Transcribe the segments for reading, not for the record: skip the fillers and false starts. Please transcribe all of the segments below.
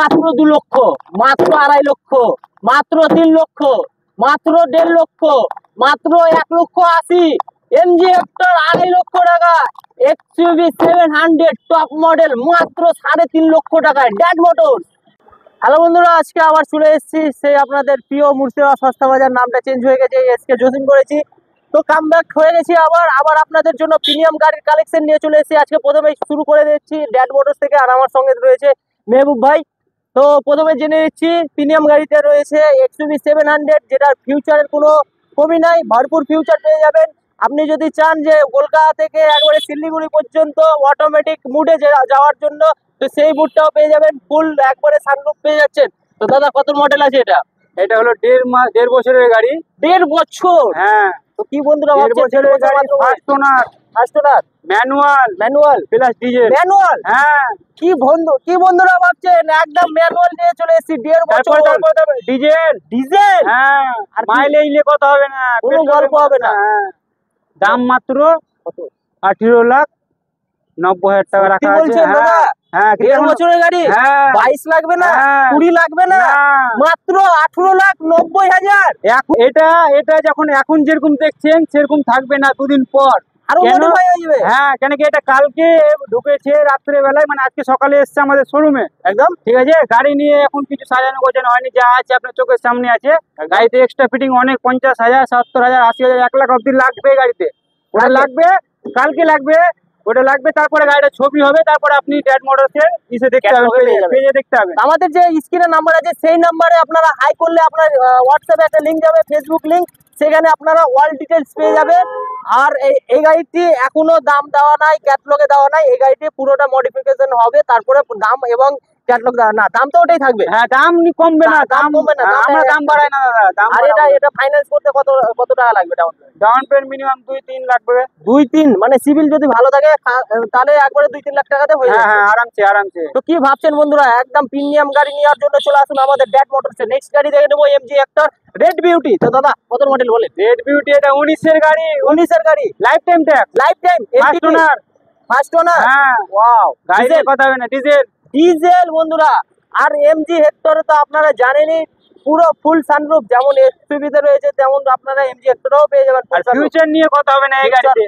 মাত্র 2 লক্ষ, মাত্র 2.5 লক্ষ, মাত্র 3 লক্ষ, মাত্র 1.5 লক্ষ, মাত্র 1,80,000 এমজি হেক্টর 2.5 লক্ষ টাকা, এক্সইউভি 700 টপ মডেল মাত্র 3.5 লক্ষ টাকায় ড্যাড মোটরস। হ্যালো বন্ধুরা, আজকে আবার চলে এসেছি সেই আপনাদের প্রিয় মুর্শিদাবাদ সস্তা বাজার। নামটা চেঞ্জ হয়ে গেছে, এসকে জসিম করেছি, তো কামব্যাক হয়ে গেছি আবার আপনাদের জন্য প্রিমিয়াম গাড়ির কালেকশন নিয়ে চলে এসেছি। আজকে প্রথমে শুরু করে দিচ্ছি ড্যাড মোটরস থেকে, আর আমার সঙ্গে রয়েছে মেহবুব ভাই। তো প্রথমে জেনে নিচ্ছি প্রিমিয়াম গাড়িতে রয়েছে এক্সইউভি 700, যেটার ফিউচারের কোনো কমি নাই, ভরপুর ফিউচার পেয়ে যাবেন। আপনি যদি চান যে কলকাতা থেকে একবারে শিলিগুড়ি পর্যন্ত অটোমেটিক মুডে যাওয়ার জন্য, তো সেই মুডটাও পেয়ে যাবেন, ফুল একবারে সানরুফ পেয়ে যাচ্ছেন। তো দাদা কত মডেল আছে এটা? এটা হলো 1.5 বছরের গাড়ি। 1.5 বছর? হ্যাঁ। তো কি বন্ধুরা 1.5 বছরের গাড়ি, first owner, manual plus diesel. Manual? হ্যাঁ। কি বন্ধুরা ভাবছেন একদম ম্যানুয়াল নিয়ে চলে এসেছি 1.5 বছর। ডিজেল? হ্যাঁ। আর মাইলেজ নিয়ে কথা হবে না, কোনো গল্প হবে না। দাম মাত্র কত? 18,90,000 টাকা রাখা আছে। বলছেন দাদা? হ্যাঁ। 1.5 বছরের গাড়ি? 22 লাগবে না? 20 লাগবে না? মাত্র 18,90,000। এটা যখন এখন যেরকম দেখছেন সেরকম থাকবে না, দুদিন পর আরো মডিফাই হয়ে যাবে। হ্যাঁ, কেন কি এটা কালকে ঢুকেছে রাত্রে বেলায়, মানে আজকে সকালে এসছে আমাদের শোরুমে। একদম ঠিক আছে। গাড়ি নিয়ে এখন কিছু সাজানো গোছানো হয়নি, যা আছে আপনার চোখের সামনে আছে। গাড়িতে এক্সট্রা ফিটিং অনেক 50,000, 70,000, 80,000, 1 লাখ অব্দি লাগবে গাড়িতে। ওটা লাগবে, কালকে লাগবে, ওটা লাগবে। তারপরে গাড়িটা ছবি হবে, তারপরে আপনি ড্যাড মোটরসে এসে দেখতে হবে, পেজে দেখতে হবে। আমাদের যে স্ক্রিনে নাম্বার আছে সেই নাম্বারে আপনারা হাই করলে আপনার হোয়াটসঅ্যাপে একটা লিংক যাবে, ফেসবুক লিংক, সেখানে আপনারা অল ডিটেলস পেয়ে যাবেন। আর এই গাড়িটি এখনো দাম দেওয়া নাই, ক্যাটালগে দেওয়া নাই। এই গাড়িটি পুরোটা মডিফিকেশন হবে, তারপরে দাম এবং ক্যাটালগ দেওয়া না, দাম তো ওটাই থাকবে। হ্যাঁ, দাম কমবে না, দাম কমবে না, আমরা দাম বাড়াই না দাদা। আর এটা ফাইন্যান্স করতে কত টাকা লাগবে? ডাউন পেমেন্ট মিনিমাম 2-3 লাগবে। 2-3 মানে সিভিল যদি ভালো থাকে তাহলে একবারে 2-3 লাখ টাকাতে হয়ে যাবে। হ্যাঁ, আরামসে। তো কি ভাবছেন বন্ধুরা, একদম প্রিমিয়াম গাড়ি নেওয়ার জন্য চলে আসুন আমাদের ড্যাড মোটরসে। নেক্সট গাড়ি দেখে নেবো এমজি হেক্টর রেড বিউটি। তো দাদা কত মডেল বলেন? রেড বিউটি এটা 19 এর গাড়ি। 19 এর গাড়ি, life time tax, first owner. হ্যাঁ, ওয়াও, গাড়ির কথা হবে না, ডিজেল বন্ধুরা। আর এমজি হেক্টরে তো আপনারা জানেনই পুরো ফুল সানরুফ, যেমন এসইউভি তে রয়েছে তেমন আপনারা এমজি হেক্টরেও পেয়ে যাবেন। ফিউচার নিয়ে কথা হবে না এই গাড়িতে,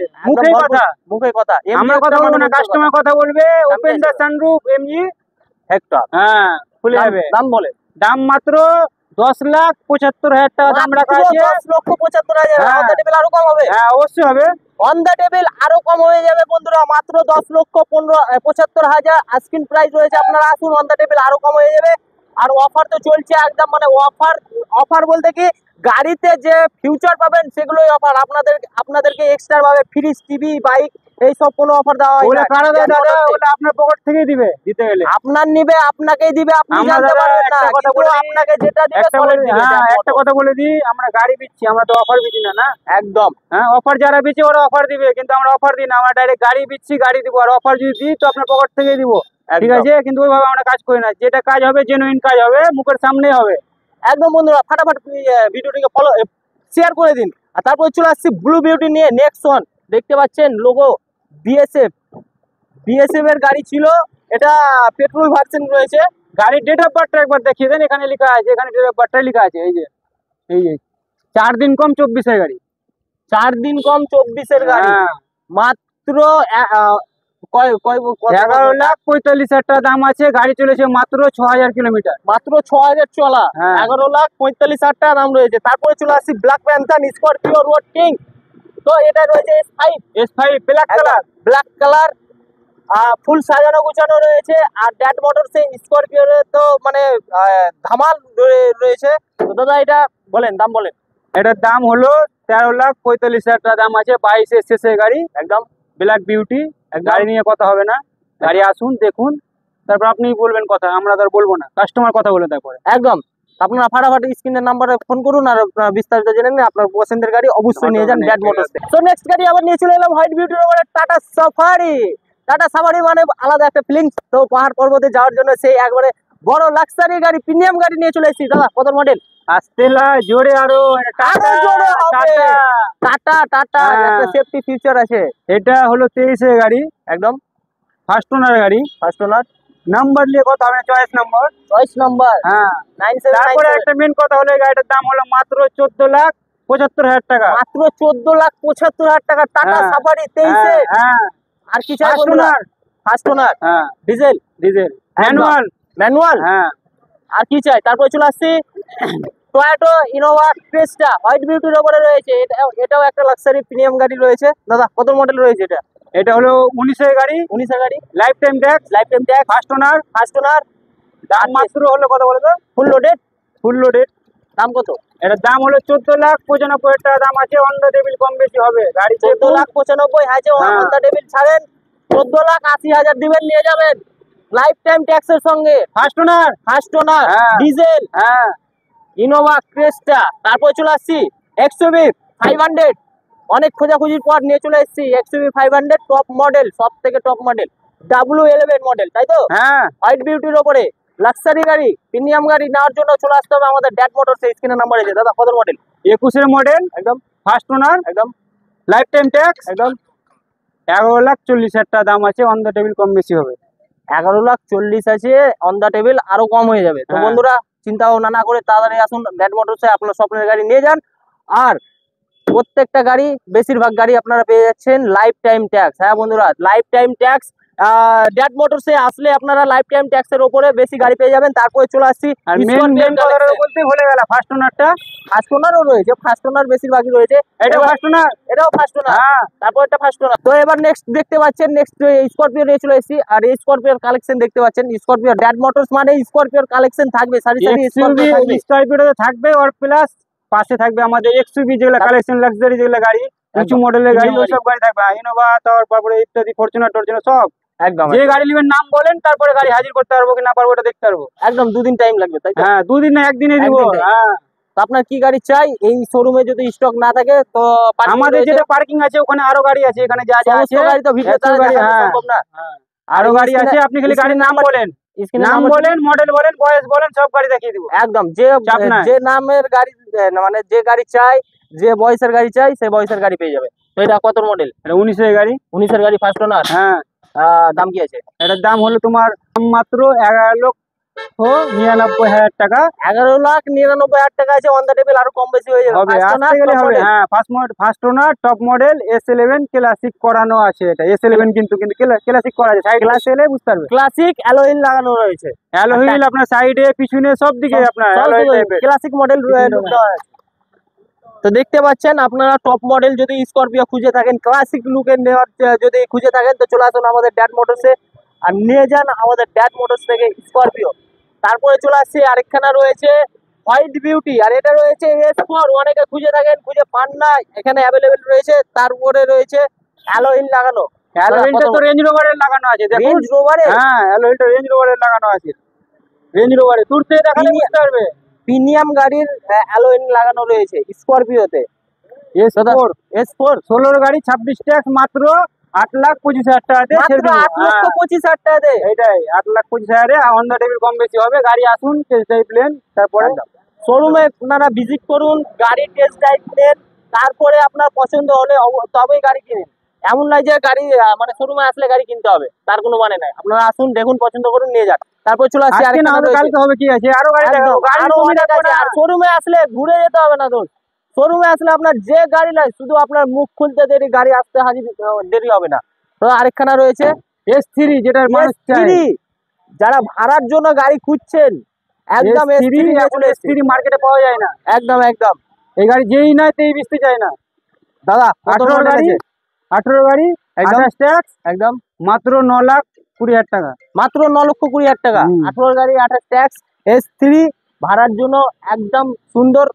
মুখে কথা। আমরা কথা বলবো না, কাস্টমার কথা বলবে। Open the sunroof MG Hector. হ্যাঁ, খুলে যাবে। দাম বলে? দাম মাত্র 10,75,000 টাকা দাম রাখা আছে। 10,75,000। অন দ্য টেবিল আরো কম হবে? হ্যাঁ, অবশ্যই হবে। অন দ্য টেবিল আরো কম হয়ে যাবে বন্ধুরা, মাত্র 10,75,000 আস্কিং প্রাইস রয়েছে। আপনারা আসুন, অন দ্য টেবিল আরো কম হয়ে যাবে। আর অফার তো চলছে একদম, মানে অফার বলতে কি গাড়িতে যে ফিউচার পাবেন সেগুলোই অফার। আপনাদেরকে এক্সট্রা ভাবে ফ্রিজ, টিভি, বাইক এইসব কোনো অফার দেওয়া হয় না। ওটা আপনার পকেট থেকেই দিতে গেলে আপনার নিবে, আপনাকেই দিবে, আপনি জানতে পারবেন না। আপনাকে যেটা দিবে সলিড দিবে। একটা কথা বলে দিই, আমরা গাড়ি দিচ্ছি, আমরা তো অফার দিচ্ছি না। একদম। হ্যাঁ, অফার যারা দিচ্ছে ওরা অফার দিবে, কিন্তু আমরা অফার দিই না, আমরা ডাইরেক্ট গাড়ি দিচ্ছি, গাড়ি দিব। আর অফার যদি দিই তো আপনার পকেট থেকেই দিব, ঠিক আছে। কিন্তু ওইভাবে আমরা কাজ করি না, যেটা কাজ হবে জেনুইন কাজ হবে, মুখের সামনে হবে। একদম বন্ধুরা, ফাটাফাট ভিডিওটিকে ফলো শেয়ার করে দিন। আর তারপর চলে আসছি ব্লু বিউটি নিয়ে। নেক্সট ওয়ান দেখতে পাচ্ছেন লোগো বিএসএফ এর গাড়ি ছিল, এটা পেট্রোল ভার্সন রয়েছে। গাড়ির ডেট অফ বার্থটা একবার দেখিয়ে দেন, এখানে লেখা আছে, এখানে ডেট অফ বার্থটা লেখা আছে, এই যে 4 দিন কম 24 এর গাড়ি। 4 দিন কম 24 এর গাড়ি, মাত্র 11,45,000 টাকা দাম আছে। গাড়ি চলেছে মাত্র 6,000 কিলোমিটার, মাত্র 6,000 চলা। 11,45,000 টাকা দাম রয়েছে। তারপরে চলে আসছি black panther Scorpio road king. তো এটা রয়েছে S5 ব্ল্যাক কালার, ফুল সাজানো গুছানো রয়েছে। আর ড্যাড মোটরসে স্করপিও তো মানে ধামাল রয়েছে। তো দাদা এটা বলেন, দাম বলেন। এটার দাম হলো 13,45,000 টাকা দাম আছে। 22 এর শেষের গাড়ি, একদম ব্ল্যাক বিউটি। গাড়ি নিয়ে কথা হবে না, গাড়ি আসুন দেখুন, তারপর আপনি বলবেন কথা, আমরা তো বলবো না, কাস্টমার কথা বলে তারপরে। একদম। আপনারা ফাটাফাটি স্ক্রিনের নাম্বারে ফোন করুন আর বিস্তারিত জেনে নিন। আপনার পছন্দের গাড়ি অবশ্যই নিয়ে যান ড্যাড মোটরসে। তো নেক্সট গাড়ি আবার নিয়ে চলে এলাম হোয়াইট বিউটির উপরে টাটা সাফারি মানে আলাদা একটা ফিলিংস। তো পাহাড় পর্বতে যাওয়ার জন্য সেই একবারে বড় লাক্সারি গাড়ি, প্রিমিয়াম গাড়ি নিয়ে চলে এসেছি। দাদা কত মডেল? আসতেলা জোরে আরো জোরে হবে। টাটা একটা সেফটি ফিচার আছে। এটা হলো 23 এর গাড়ি, একদম ফার্স্ট ওনার গাড়ি। নাম্বার নিয়ে কথা হবে, চয়েস নাম্বার। চয়েস নাম্বার হ্যাঁ, 9797 তারপরে একটা মেন কথা হলো এই গাড়িটার দাম হলো মাত্র 14,75,000 টাকা। মাত্র 14,75,000 টাকা টাটা হ্যাঁ, সাফারি 23 হ্যাঁ, এ। হ্যাঁ, আর কি চাই First বন্ধুরা? owner। ফার্স্ট ওনার, হ্যাঁ, ডিজেল, ডিজেল, ম্যানুয়াল। ম্যানুয়াল। হ্যাঁ, আর কি চাই? তারপরে চলে আসছি টয়োটা ইনোভা ক্রেস্টা হোয়াইট বিউটির উপরে রয়েছে। এটাও একটা লাক্সারি প্রিমিয়াম গাড়ি রয়েছে। দাদা কত মডেল রয়েছে এটা? এটা হলো 19 এর গাড়ি, 19 এর গাড়ি, life time tax, life time tax, first owner. দাম মাত্র হলো কত বলো তো? Full loaded. Full loaded. দাম কত? এটার দাম হলো 14,95,000 টাকা দাম আছে, অন দ্য টেবিল কম বেশি হবে। গাড়ি 14,95,000 আছে। হ্যাঁ। অন দ্য টেবিল ছাড়েন 14,80,000 দিবেন, নিয়ে যাবেন লাইফ টাইম ট্যাক্সের সঙ্গে। First owner. ফার্স্ট ওনার, হ্যাঁ। ডিজেল, হ্যাঁ, ইনোভা ক্রেস্টা। তারপর চলে আসছি এক্সইউভি 500। অনেক খোঁজাখুঁজির পর নিয়ে চলে এসেছি এক্সইউভি 500 টপ মডেল, সব থেকে টপ মডেল, W11 মডেল, তাই তো? হ্যাঁ, হোয়াইট বিউটির ওপরে লাক্সারি গাড়ি, প্রিমিয়াম গাড়ি নেওয়ার জন্য চলে আসতে হবে আমাদের ড্যাট মোটরস। স্ক্রিনের নাম্বার আছে। দাদা কত মডেল? 21 এর মডেল, একদম ফার্স্ট ওনার, একদম লাইফ টাইম ট্যাক্স, একদম 11,40,000 টাকা দাম আছে, অন দ্য টেবিল কম বেশি হবে। 11,40,000 আছে, অন দা টেবিল আরো কম হয়ে যাবে। তো হ্যাঁ। বন্ধুরা চিন্তা ভাবনা না করে তাড়াতাড়ি আসুন ড্যাট মোটরসে, আপনার স্বপ্নের গাড়ি নিয়ে যান। আর প্রত্যেকটা গাড়ি, বেশিরভাগ গাড়ি আপনারা পেয়ে যাচ্ছেন লাইফ টাইম ট্যাক্স। হ্যাঁ বন্ধুরা, লাইফ টাইম ট্যাক্স ড্যাট মোটরসে আসলে আপনারা লাইফ টাইম ট্যাক্সের উপরে বেশি গাড়ি পেয়ে যাবেন। তারপরে চলে আসছি আর মেন কথাটা বলতে ভুলে গেল, ফার্স্ট ওনারটা। ফার্স্ট ওনারও রয়েছে, ফার্স্ট ওনার বেশিরভাগই রয়েছে। এটা এবার- ফার্স্ট ওনার। এটাও ফার্স্ট ওনার, হ্যাঁ, তারপর একটা ফার্স্ট ওনার। তো এবার নেক্সট দেখতে পাচ্ছেন, নেক্সট স্করপিও নিয়ে চলে এসেছি। আর এই স্করপিওর কালেকশন দেখতে পাচ্ছেন। স্করপিও ড্যাট মোটরস মানে স্করপিওর কালেকশন থাকবে, সারি সারি এক্সইউভি স্করপিও থাকবে। স্করপিওতে থাকবে, আর প্লাস পাশে থাকবে আমাদের এক্সইউভি যেগুলো কালেকশন লাক্সারি যেগুলো গাড়ি, উঁচু মডেলের গাড়ি, ওই সব গাড়ি থাকবে। ইনোভা, তারপরে ইত্যাদি, ফরচুনার টরচুনার সব। একদম যে গাড়ি নেবেন নাম বলেন, তারপরে গাড়ি হাজির করতে পারবো কি না পারবো এটা দেখতে পারবো। একদম 2 দিন টাইম লাগবে, তাই তো? হ্যাঁ, 2 দিন না 1 দিনে দিব। একদিন time। হ্যাঁ, তো আপনার কি গাড়ি চাই? এই শোরুমে যদি স্টক না থাকে তো parking আমাদের রয়েছে। যেটা পার্কিং আছে ওখানে আরো গাড়ি আছে, এখানে যা যা সমস্ত আছে গাড়ি তো ভিডিও এত গাড়ি, হ্যাঁ। সম্ভব না। আরো আর গাড়ি স্ক্রিনে- আছে, আপনি খালি গাড়ির নাম বলেন, স্ক্রিনে নাম বলেন, মডেল বলেন, বয়স বলেন, সব গাড়ি দেখিয়ে দিব। একদম যে চাপ নাই। যে নামের গাড়ি মানে যে গাড়ি চাই, যে বয়সের গাড়ি চাই, সেই বয়সের গাড়ি পেয়ে যাবে। তো এটা কত মডেল? এটা 19 এর গাড়ি। 19 এর গাড়ি, ফার্স্ট ওনার। হ্যাঁ, দাম কি আছে? এটার দাম হলো তোমার মাত্র 11,99,000 টাকা 11,99,000 টাকা আছে। অন দা টেবিল আরো কম বেশি হয়ে যাবে। হবে, First owner, আসতে গেলে top হবে। model। হ্যাঁ, first owner, top model, S11 classic করানো আছে। এটা S11 কিন্তু ক্লাসিক করা আছে, সাইড গ্লাস এলে বুঝতে পারবে। ক্লাসিক অ্যালয় লাগানো রয়েছে। অ্যালয় আপনার সাইডে, পিছনে, সব দিকে আপনার অ্যালয় টাইপের। ক্লাসিক মডেল তো দেখতে পাচ্ছেন আপনারা। টপ মডেল যদি স্করপিও খুঁজে থাকেন, ক্লাসিক লুকের নেওয়ার যদি খুঁজে থাকেন, তো চলে আসুন আমাদের ড্যাট মোটরসে আর নিয়ে যান আমাদের ড্যাট মোটরস থেকে স্করপিও। তারপরে চলে আসছে আরেকখানা রয়েছে হোয়াইট বিউটি, আর এটা রয়েছে S4। অনেকে খুঁজে থাকেন, খুঁজে পান না, এখানে অ্যাভেলেবেল রয়েছে। তারপরে রয়েছে অ্যালয় লাগানো। অ্যালয়টা তো রেঞ্জ রোভারের লাগানো আছে, দেখুন। রেঞ্জ রোভারে হ্যাঁ, অ্যালয়টা রেঞ্জ রোভারের লাগানো আছে। রেঞ্জ রোভারে দূর থেকে দেখালে বুঝতে পারবে। প্রিমিয়াম গাড়ির অ্যালয় লাগানো রয়েছে স্করপিওতে। S4 S4 16 গাড়ি, 26 ট্যাক্স, মাত্র 8,25,000 টাকাতে ছেড়ে মাত্র দেবো। 8,25,000 টাকা দেয়। এইটাই 8,25,000 অন দ্য টেবিল কম বেশি হবে। গাড়ি আসুন, টেস্ট ড্রাইভ নেন, তারপরে শোরুমে আপনারা ভিজিট করুন, গাড়ি টেস্ট ড্রাইভ নেন, তারপরে আপনার পছন্দ হলে তবেই গাড়ি কিনুন। এমন নয় যে গাড়ি মানে শোরুমে আসলে গাড়ি কিনতে হবে, তার কোনো মানে নাই। আপনারা আসুন, দেখুন, পছন্দ করুন, নিয়ে যান। তারপর চলে আসছে আজকে না হলে কালকে হবে, কি আছে, আরো গাড়ি দেখাবো। গাড়ি কমই রাখবো না। শোরুমে আসলে ঘুরে যেতে হবে না। দোষ শোরুমে আসলে আপনার যে গাড়ি লাগে, শুধু আপনার মুখ খুলতে দেরি, গাড়ি আসতে হাজির দেরি হবে না। তো আরেকখানা রয়েছে S3, যেটা মানুষ চায়। S3। যারা ভাড়ার জন্য গাড়ি খুঁজছেন, একদম S3 S3 নিয়ে এখন চলে এসেছি। S3 মার্কেটে পাওয়া যায় না। একদম একদম। এই গাড়ি যেই নয় তেই বেচতে চায় না। দাদা 18 গাড়ি, 18 গাড়ি, একদম। 28 ট্যাক্স, একদম মাত্র 9,20,000 টাকা। মাত্র 9,20,000 টাকা। 18 গাড়ি, 28 ট্যাক্স, S3 ভাড়ার জন্য একদম সুন্দর।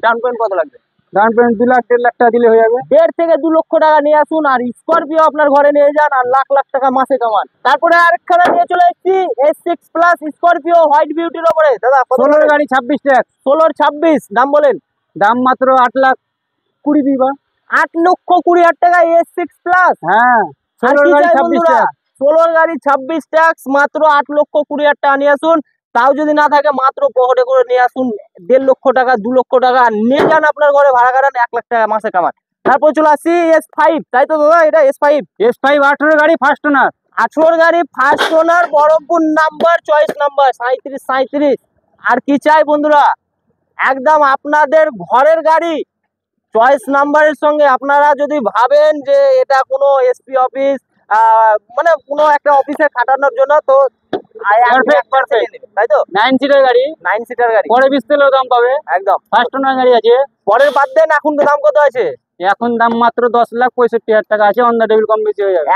ডাউন পেমেন্ট কত লাগবে? ডাউন পেমেন্ট 2 লাখ 1.5 লাখ টাকা দিলে হয়ে যাবে। 1.5 থেকে 2 লক্ষ টাকা নিয়ে আসুন, আর স্করপিও আপনার ঘরে নিয়ে যান, আর লাখ লাখ টাকা মাসে কামান। তারপরে আরেকখানা নিয়ে চলে এসেছি S6 প্লাস স্করপিও হোয়াইট বিউটির উপরে। দাদা 16 গাড়ি, 26 ট্যাক্স, 16-26 দাম বলেন। দাম মাত্র 8,20,000 দিবা। 8,20,000 টাকা S6 প্লাস। হ্যাঁ, 16 গাড়ি, 26 ট্যাক্স। 16 গাড়ি 26 ট্যাক্স, মাত্র 8,20,000 টাকা নিয়ে আসুন। তাও যদি না থাকে, মাত্র পকেটে করে নিয়ে আসুন 1.5 লক্ষ টাকা, 2 লক্ষ টাকা নিয়ে যান, আপনার ঘরে ভাড়া কাটান, 1 লাখ টাকা মাসে কামান। তারপর চলে আসছি S5, তাই তো দাদা? এটা S5। S5 18 গাড়ি, ফার্স্ট ওনার। 18 গাড়ি, first owner, Baharampur number, choice number 3737। আর কি চাই বন্ধুরা, একদম আপনাদের ঘরের গাড়ি, চয়েস নাম্বারের সঙ্গে। আপনারা যদি ভাবেন যে এটা কোনো এসপি অফিস, মানে কোনো একটা অফিসে খাটানোর জন্য, তো Perfect. তাই তো 9 সিটের গাড়ি, 9 সিটার গাড়ি পরে 20 তেলেও দাম পাবে। একদম। ফার্স্ট ওনার গাড়ি আছে, পরের বাদ দেন, এখন তো দাম কত আছে? এখন দাম মাত্র 10,65,000 টাকা আছে, অন দা টেবিল কম বেশি হয়ে যাবে।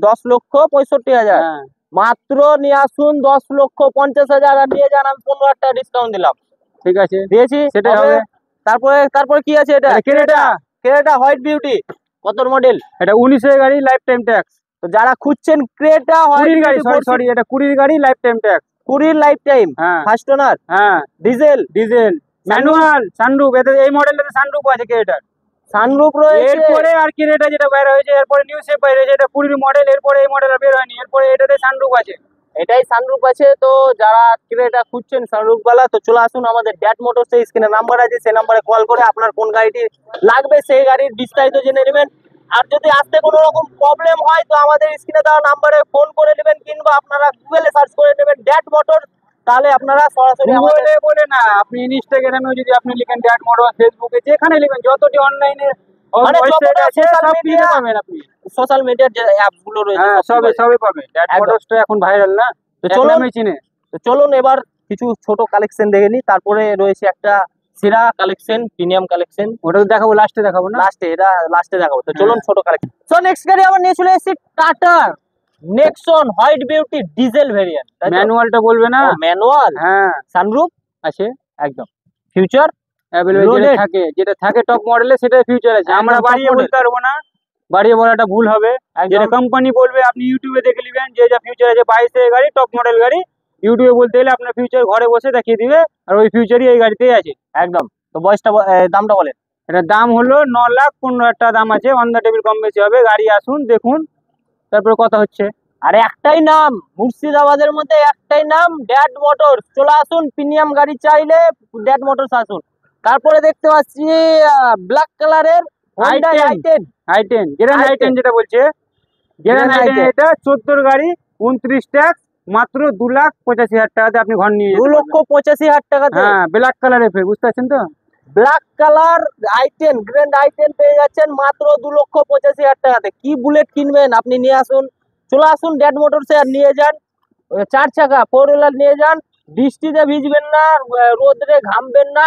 10,65,000। হ্যাঁ, মাত্র নিয়ে আসুন 10,50,000 আর নিয়ে যান, আমি 15,000 টাকা ডিসকাউন্ট দিলাম। ঠিক আছে, দিয়েছি, সেটাই হবে। তারপরে তারপরে কি আছে? এটা ক্রেটা, ক্রেটা হোয়াইট বিউটি, কত মডেল? এটা 19 এর গাড়ি, লাইফ টাইম ট্যাক্স। তো যারা খুঁজছেন ক্রেটা হোয়াইট 20 গাড়ি, বিউটি, সরি এটা 20 গাড়ি, life time tax. 20 life time, হ্যাঁ ফার্স্ট ওনার, হ্যাঁ, ডিজেল, ডিজেল, ম্যানুয়াল, সানরুফ। এতে এই মডেলটাতে সানরুফ আছে ক্রেটার। সানরুফ রয়েছে। এরপরে আর ক্রেটা যেটা বাইরে হয়েছে, এরপরে নিউ শেপ বাইরে হয়েছে, এটা 20 মডেল। এরপরে এই মডেল বের হয়নি, এরপরে এটাতে সানরুফ আছে। এটাই সানরুফ আছে। তো যারা ক্রেটা খুঁজছেন সানরুফ वाला, তো চলে আসুন আমাদের ড্যাট মোটরস এর স্ক্রিনে নাম্বার আছে, সেই নাম্বারে কল করে আপনার কোন গাড়িটি লাগবে সেই গাড়ির বিস্তারিত জেনে নেবেন। আর যদি আসতে কোনো রকম প্রবলেম হয়, তো আমাদের স্ক্রিনে দেওয়া নাম্বারে ফোন করে নেবেন, কিংবা আপনারা গুগলে সার্চ করে নেবেন ড্যাট মোটর, তাহলে আপনারা সরাসরি আমাদের গুগলে বলে না, আপনি ইনস্টাগ্রামেও যদি আপনি লিখেন ড্যাট মোটর, ফেসবুকে যেখানে লিখেন, যতটি অনলাইনে মানে ওয়েবসাইট যতটা আছে social সব media- ফ্রিতে পাবেন আপনি। সোশ্যাল মিডিয়ার যে অ্যাপ গুলো রয়েছে হ্যাঁ, সব সবই পাবেন। সবই পাবেন। ড্যাট একদম। মোটরসটা এখন ভাইরাল না, তো তো চলুন। চলুন চিনে। তো চলুন এবার কিছু ছোট কালেকশন দেখে নিই, তারপরে রয়েছে একটা সেরা কালেকশন, প্রিমিয়াম কালেকশন, ওটা তো দেখাবো, লাস্টে দেখাবো না। লাস্টে দেখাবো। তো চলুন ছোট কালেকশন। সো নেক্সট গাড়ি আবার নিয়ে চলে এসেছি Tata Nexon white beauty diesel variant. ম্যানুয়ালটা বলবে না। ম্যানুয়াল, হ্যাঁ সানরুফ আছে, একদম, ফিউচার অ্যাভেলেবল। Loaded। যেটা থাকে টপ মডেলে, সেটা ফিউচার আছে। একদম আমরা top বাড়িয়ে model। বলতে পারবো না, বাড়িয়ে বলাটা ভুল হবে। একদম। যেটা কোম্পানি বলবে আপনি ইউটিউবে দেখে নেবেন, যে যা ফিউচার আছে 22 এর গাড়ি, টপ মডেল গাড়ি। ইউটিউবে বলতে গেলে আপনার ফিউচার ঘরে বসে দেখিয়ে দিবে, আর ওই ফিউচারই এই গাড়িতেই আছে। একদম। তো দামটা বলেন। এটার দাম হলো 9,15,000 টাকা দাম আছে, অন দা টেবিল কম বেশি হবে। গাড়ি আসুন দেখুন, তারপরে কথা হচ্ছে। আর একটাই নাম, মুর্শিদাবাদের মধ্যে একটাই নাম, ড্যাট মোটরস। চলে আসুন, প্রিমিয়াম গাড়ি চাইলে ড্যাট মোটরস আসুন। তারপরে দেখতে পাচ্ছি ব্ল্যাক কালারের Honda i10। i10, grand i10 i10 যেটা বলছে, গ্র্যান্ড Grand i10। i10 এটা 14 গাড়ি, 29 ট্যাক্স, মাত্র 2,85,000 টাকাতে আপনি ঘর নিয়ে যেতে পারবেন। 2,85,000 টাকাতে হ্যাঁ, ব্ল্যাক কালারের ফের, বুঝতে পারছেন তো? Black colour i10, grand i10 পেয়ে যাচ্ছেন মাত্র 2,85,000 টাকাতে। কি বুলেট কিনবেন আপনি, নিয়ে আসুন, চলে আসুন ড্যাট মোটরসে আর নিয়ে যান। 4 চাকা 4 হুইলার নিয়ে যান। বৃষ্টিতে ভিজবেন না, রোদরে ঘামবেন না,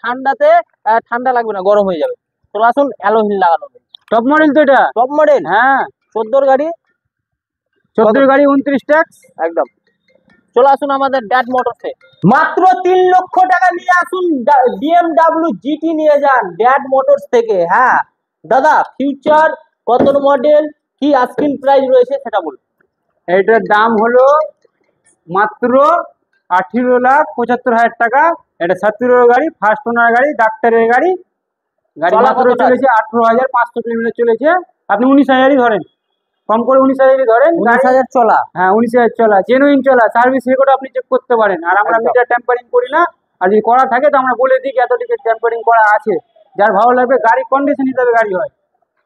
ঠান্ডাতে ঠান্ডা লাগবে না, গরম হয়ে যাবে। চলে আসুন, অ্যালোহিল লাগানো টপ মডেল তো এটা। টপ মডেল, হ্যাঁ, 14 গাড়ি, 14 গাড়ি, 29 ট্যাক্স। একদম। চলে আসুন আমাদের ড্যাট মোটরসে, মাত্র 3 লক্ষ টাকা নিয়ে আসুন, BMW GT নিয়ে যান ড্যাট মোটরস থেকে। হ্যাঁ দাদা, ফিউচার কত মডেল, কি আস্কিং প্রাইস রয়েছে সেটা বলুন। এটার দাম হলো মাত্র 18,75,000 টাকা। এটা 17 গাড়ি, ফার্স্ট ওনার গাড়ি, ডাক্তারের গাড়ি। গাড়ি চলা মাত্র কতটা? চলেছে 18,500 কিলোমিটার চলেছে। আপনি 19,000ই ধরেন, কম করে 19,000ই ধরেন। 19,000 চলা। হ্যাঁ, 19,000 চলা, জেনুইন চলা, সার্ভিস রেকর্ড আপনি চেক করতে পারেন। আর আমরা একদম। মিটার ট্যাম্পারিং করি না, আর যদি করা থাকে তো আমরা বলে দিই এত টিকিট ট্যাম্পারিং করা আছে। যার ভালো লাগবে, গাড়ি কন্ডিশন হিসাবে গাড়ি হয়।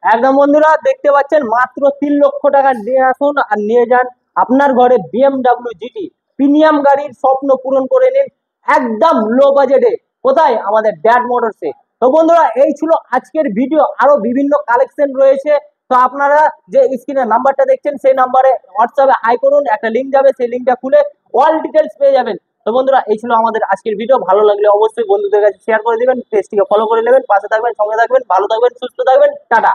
একদম বন্ধুরা, দেখতে পাচ্ছেন মাত্র 3 লক্ষ টাকা নিয়ে আসুন আর নিয়ে যান আপনার ঘরে BMW GT প্রিমিয়াম গাড়ির স্বপ্ন পূরণ করে নিন একদম লো বাজেটে। কোথায়? আমাদের ড্যাট মোটরসে। তো বন্ধুরা, এই ছিল আজকের ভিডিও। আরো বিভিন্ন কালেকশন রয়েছে, তো আপনারা যে স্ক্রিনে নাম্বারটা দেখছেন সেই নাম্বারে হোয়াটসঅ্যাপে হাই করুন, একটা লিঙ্ক যাবে, সেই লিঙ্কটা খুলে অল ডিটেলস পেয়ে যাবেন। তো বন্ধুরা, এই ছিল আমাদের আজকের ভিডিও। ভালো লাগলে অবশ্যই বন্ধুদের কাছে শেয়ার করে দিবেন, পেজটিকে ফলো করে নেবেন, পাশে থাকবেন, সঙ্গে থাকবেন, ভালো থাকবেন, সুস্থ থাকবেন, টাটা।